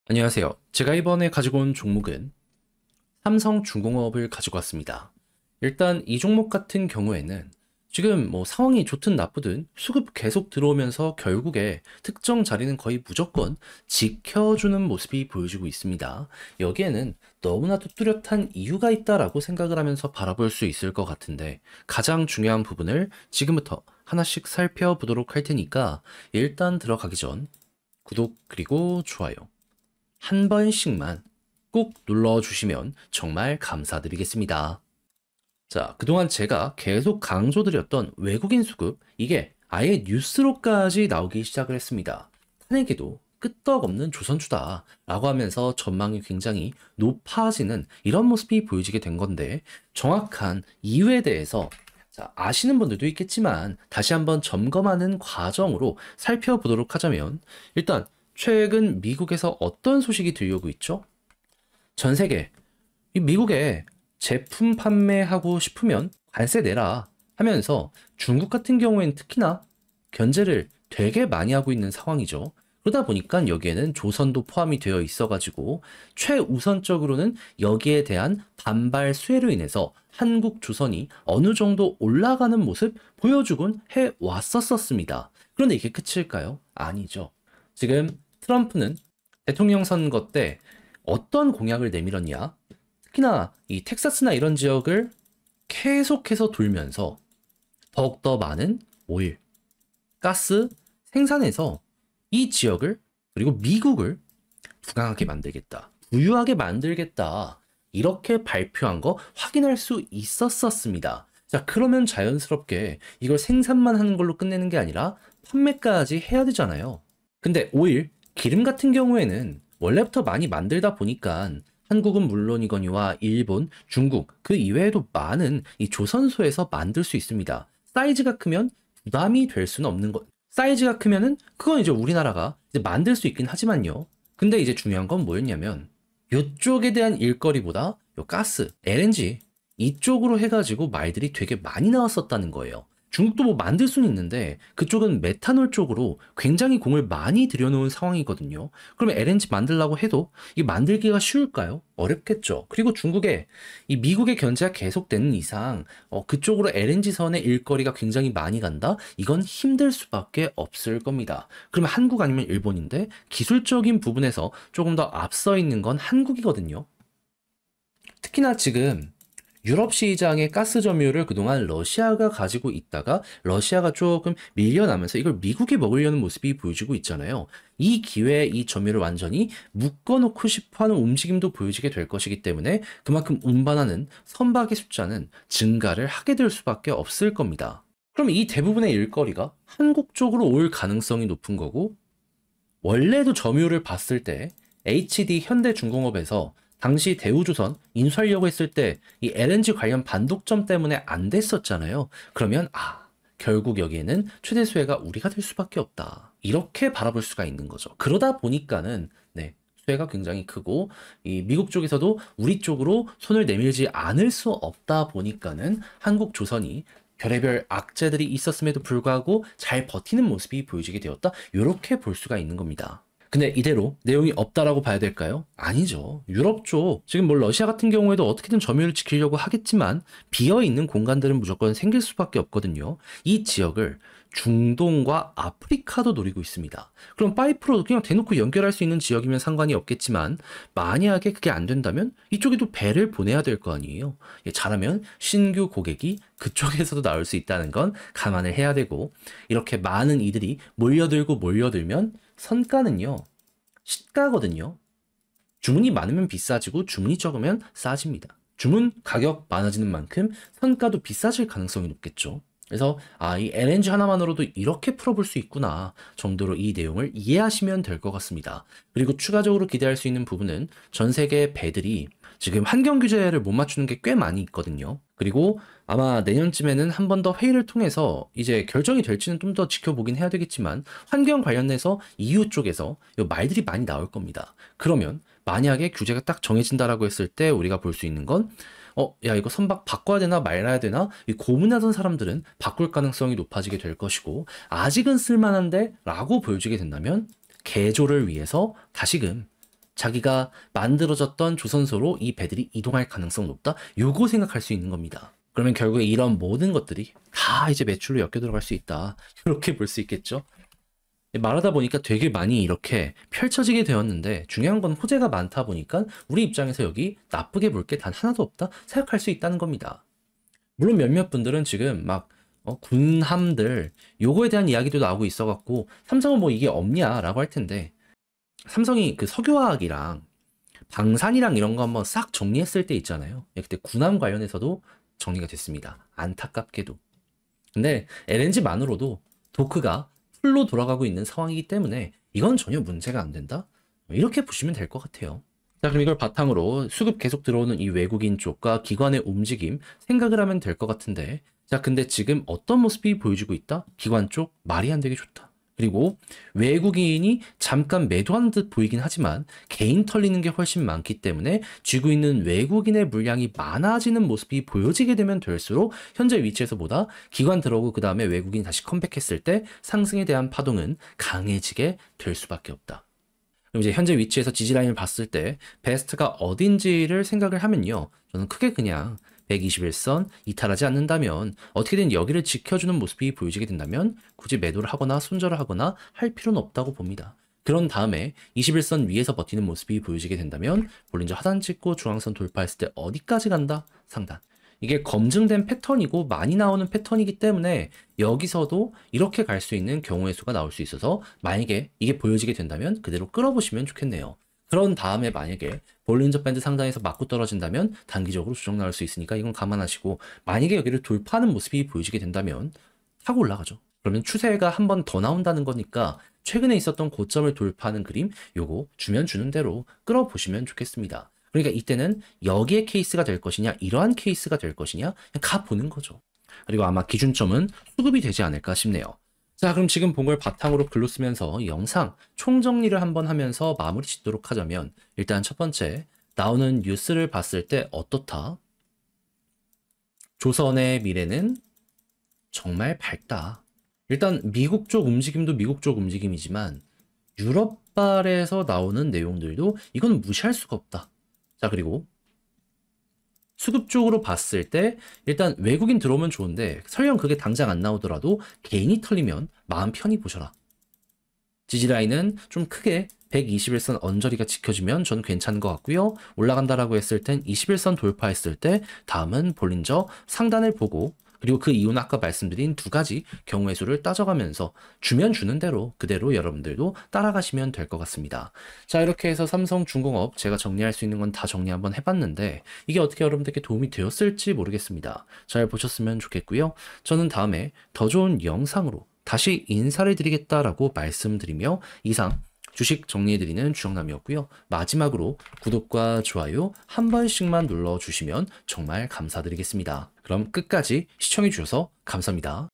안녕하세요. 제가 이번에 가지고 온 종목은 삼성중공업을 가지고 왔습니다. 일단 이 종목 같은 경우에는 지금 뭐 상황이 좋든 나쁘든 수급 계속 들어오면서 결국에 특정 자리는 거의 무조건 지켜주는 모습이 보여지고 있습니다. 여기에는 너무나도 뚜렷한 이유가 있다라고 생각을 하면서 바라볼 수 있을 것 같은데 가장 중요한 부분을 지금부터 하나씩 살펴보도록 할 테니까 일단 들어가기 전 구독 그리고 좋아요 한 번씩만 꼭 눌러주시면 정말 감사드리겠습니다. 자, 그동안 제가 계속 강조드렸던 외국인 수급, 이게 아예 뉴스로까지 나오기 시작을 했습니다. 탄핵에도 끄떡없는 조선주다 라고 하면서 전망이 굉장히 높아지는 이런 모습이 보여지게 된 건데 정확한 이유에 대해서 자, 아시는 분들도 있겠지만 다시 한번 점검하는 과정으로 살펴보도록 하자면 일단 최근 미국에서 어떤 소식이 들려오고 있죠? 전 세계, 이 미국에 제품 판매하고 싶으면 관세 내라 하면서 중국 같은 경우에는 특히나 견제를 되게 많이 하고 있는 상황이죠. 그러다 보니까 여기에는 조선도 포함이 되어 있어가지고 최우선적으로는 여기에 대한 반발 수혜로 인해서 한국 조선이 어느 정도 올라가는 모습 보여주곤 해 왔었습니다. 그런데 이게 끝일까요? 아니죠. 지금 트럼프는 대통령 선거 때 어떤 공약을 내밀었냐? 특히나 이 텍사스나 이런 지역을 계속해서 돌면서 더욱더 많은 오일, 가스 생산해서 이 지역을 그리고 미국을 부강하게 만들겠다. 부유하게 만들겠다. 이렇게 발표한 거 확인할 수 있었습니다. 자, 그러면 자연스럽게 이걸 생산만 하는 걸로 끝내는 게 아니라 판매까지 해야 되잖아요. 근데 오일, 기름 같은 경우에는 원래부터 많이 만들다 보니까 한국은 물론이거니와 일본, 중국 그 이외에도 많은 이 조선소에서 만들 수 있습니다. 사이즈가 크면 부담이 될 수는 없는 것. 사이즈가 크면은 그건 이제 우리나라가 이제 만들 수 있긴 하지만요. 근데 이제 중요한 건 뭐였냐면 이쪽에 대한 일거리보다 요 가스, LNG 이쪽으로 해가지고 말들이 되게 많이 나왔었다는 거예요. 중국도 뭐 만들 수는 있는데 그쪽은 메탄올 쪽으로 굉장히 공을 많이 들여놓은 상황이거든요. 그러면 LNG 만들려고 해도 이 만들기가 쉬울까요? 어렵겠죠. 그리고 중국에 이 미국의 견제가 계속되는 이상 그쪽으로 LNG 선의 일거리가 굉장히 많이 간다? 이건 힘들 수밖에 없을 겁니다. 그러면 한국 아니면 일본인데 기술적인 부분에서 조금 더 앞서 있는 건 한국이거든요. 특히나 지금 유럽 시장의 가스 점유율을 그동안 러시아가 가지고 있다가 러시아가 조금 밀려나면서 이걸 미국이 먹으려는 모습이 보여지고 있잖아요. 이 기회에 이 점유율을 완전히 묶어놓고 싶어하는 움직임도 보여지게 될 것이기 때문에 그만큼 운반하는 선박의 숫자는 증가를 하게 될 수밖에 없을 겁니다. 그럼 이 대부분의 일거리가 한국 쪽으로 올 가능성이 높은 거고 원래도 점유율을 봤을 때 HD 현대중공업에서 당시 대우조선 인수하려고 했을 때 이 LNG 관련 반독점 때문에 안 됐었잖아요. 그러면 결국 여기에는 최대 수혜가 우리가 될 수밖에 없다. 이렇게 바라볼 수가 있는 거죠. 그러다 보니까는 네, 수혜가 굉장히 크고 이 미국 쪽에서도 우리 쪽으로 손을 내밀지 않을 수 없다 보니까는 한국 조선이 별의별 악재들이 있었음에도 불구하고 잘 버티는 모습이 보여지게 되었다. 이렇게 볼 수가 있는 겁니다. 근데 이대로 내용이 없다라고 봐야 될까요? 아니죠. 유럽 쪽, 지금 뭐 러시아 같은 경우에도 어떻게든 점유율을 지키려고 하겠지만 비어있는 공간들은 무조건 생길 수밖에 없거든요. 이 지역을 중동과 아프리카도 노리고 있습니다. 그럼 파이프로 그냥 대놓고 연결할 수 있는 지역이면 상관이 없겠지만 만약에 그게 안 된다면 이쪽에도 배를 보내야 될 거 아니에요. 잘하면 신규 고객이 그쪽에서도 나올 수 있다는 건 감안을 해야 되고 이렇게 많은 이들이 몰려들면 선가는요, 시가거든요. 주문이 많으면 비싸지고 주문이 적으면 싸집니다. 주문 가격 많아지는 만큼 선가도 비싸질 가능성이 높겠죠. 그래서 이 LNG 하나만으로도 이렇게 풀어볼 수 있구나 정도로 이 내용을 이해하시면 될 것 같습니다. 그리고 추가적으로 기대할 수 있는 부분은 전 세계 배들이 지금 환경 규제를 못 맞추는 게 꽤 많이 있거든요. 그리고 아마 내년쯤에는 한 번 더 회의를 통해서 이제 결정이 될지는 좀 더 지켜보긴 해야 되겠지만 환경 관련해서 EU 쪽에서 요 말들이 많이 나올 겁니다. 그러면 만약에 규제가 딱 정해진다라고 했을 때 우리가 볼 수 있는 건 야, 이거 선박 바꿔야 되나 말아야 되나? 이 고민하던 사람들은 바꿀 가능성이 높아지게 될 것이고, 아직은 쓸만한데? 라고 보여지게 된다면, 개조를 위해서 다시금 자기가 만들어졌던 조선소로 이 배들이 이동할 가능성 높다. 요거 생각할 수 있는 겁니다. 그러면 결국에 이런 모든 것들이 다 이제 매출로 엮여 들어갈 수 있다. 이렇게 볼 수 있겠죠. 말하다 보니까 되게 많이 이렇게 펼쳐지게 되었는데 중요한 건 호재가 많다 보니까 우리 입장에서 여기 나쁘게 볼 게 단 하나도 없다 생각할 수 있다는 겁니다. 물론 몇몇 분들은 지금 막 군함들 요거에 대한 이야기도 나오고 있어갖고 삼성은 뭐 이게 없냐라고 할 텐데 삼성이 그 석유화학이랑 방산이랑 이런 거 한번 싹 정리했을 때 있잖아요. 그때 군함 관련해서도 정리가 됐습니다. 안타깝게도. 근데 LNG만으로도 도크가 풀로 돌아가고 있는 상황이기 때문에 이건 전혀 문제가 안 된다? 이렇게 보시면 될 것 같아요. 자, 그럼 이걸 바탕으로 수급 계속 들어오는 이 외국인 쪽과 기관의 움직임 생각을 하면 될 것 같은데, 자, 근데 지금 어떤 모습이 보여지고 있다? 기관 쪽 말이 안 되게 좋다. 그리고 외국인이 잠깐 매도하는 듯 보이긴 하지만 개인 털리는 게 훨씬 많기 때문에 쥐고 있는 외국인의 물량이 많아지는 모습이 보여지게 되면 될수록 현재 위치에서보다 기관 들어오고 그 다음에 외국인이 다시 컴백했을 때 상승에 대한 파동은 강해지게 될 수밖에 없다. 그럼 이제 현재 위치에서 지지라인을 봤을 때 베스트가 어딘지를 생각을 하면요. 저는 크게 그냥 121선 이탈하지 않는다면 어떻게든 여기를 지켜주는 모습이 보여지게 된다면 굳이 매도를 하거나 손절을 하거나 할 필요는 없다고 봅니다. 그런 다음에 21선 위에서 버티는 모습이 보여지게 된다면 볼린저 하단 찍고 중앙선 돌파했을 때 어디까지 간다? 상단. 이게 검증된 패턴이고 많이 나오는 패턴이기 때문에 여기서도 이렇게 갈 수 있는 경우의 수가 나올 수 있어서 만약에 이게 보여지게 된다면 그대로 끌어보시면 좋겠네요. 그런 다음에 만약에 볼린저 밴드 상단에서 맞고 떨어진다면 단기적으로 조정 나올 수 있으니까 이건 감안하시고 만약에 여기를 돌파하는 모습이 보여지게 된다면 타고 올라가죠. 그러면 추세가 한 번 더 나온다는 거니까 최근에 있었던 고점을 돌파하는 그림 요거 주면 주는 대로 끌어보시면 좋겠습니다. 그러니까 이때는 여기에 케이스가 될 것이냐 이러한 케이스가 될 것이냐 그냥 가보는 거죠. 그리고 아마 기준점은 수급이 되지 않을까 싶네요. 자, 그럼 지금 본 걸 바탕으로 글로 쓰면서 영상 총정리를 한번 하면서 마무리 짓도록 하자면 일단 첫 번째 나오는 뉴스를 봤을 때 어떻다? 조선의 미래는 정말 밝다. 일단 미국 쪽 움직임도 미국 쪽 움직임이지만 유럽발에서 나오는 내용들도 이건 무시할 수가 없다. 자, 그리고 수급 쪽으로 봤을 때 일단 외국인 들어오면 좋은데 설령 그게 당장 안 나오더라도 개인이 털리면 마음 편히 보셔라. 지지라인은 좀 크게 121선 언저리가 지켜지면 전 괜찮은 것 같고요. 올라간다라고 했을 땐 21선 돌파했을 때 다음은 볼린저 상단을 보고 그리고 그 이유는 아까 말씀드린 두 가지 경우의 수를 따져가면서 주면 주는 대로 그대로 여러분들도 따라가시면 될 것 같습니다. 자, 이렇게 해서 삼성중공업 제가 정리할 수 있는 건 다 정리 한번 해봤는데 이게 어떻게 여러분들께 도움이 되었을지 모르겠습니다. 잘 보셨으면 좋겠고요. 저는 다음에 더 좋은 영상으로 다시 인사를 드리겠다라고 말씀드리며 이상 주식 정리해드리는 주영남이었고요. 마지막으로 구독과 좋아요 한 번씩만 눌러주시면 정말 감사드리겠습니다. 그럼 끝까지 시청해주셔서 감사합니다.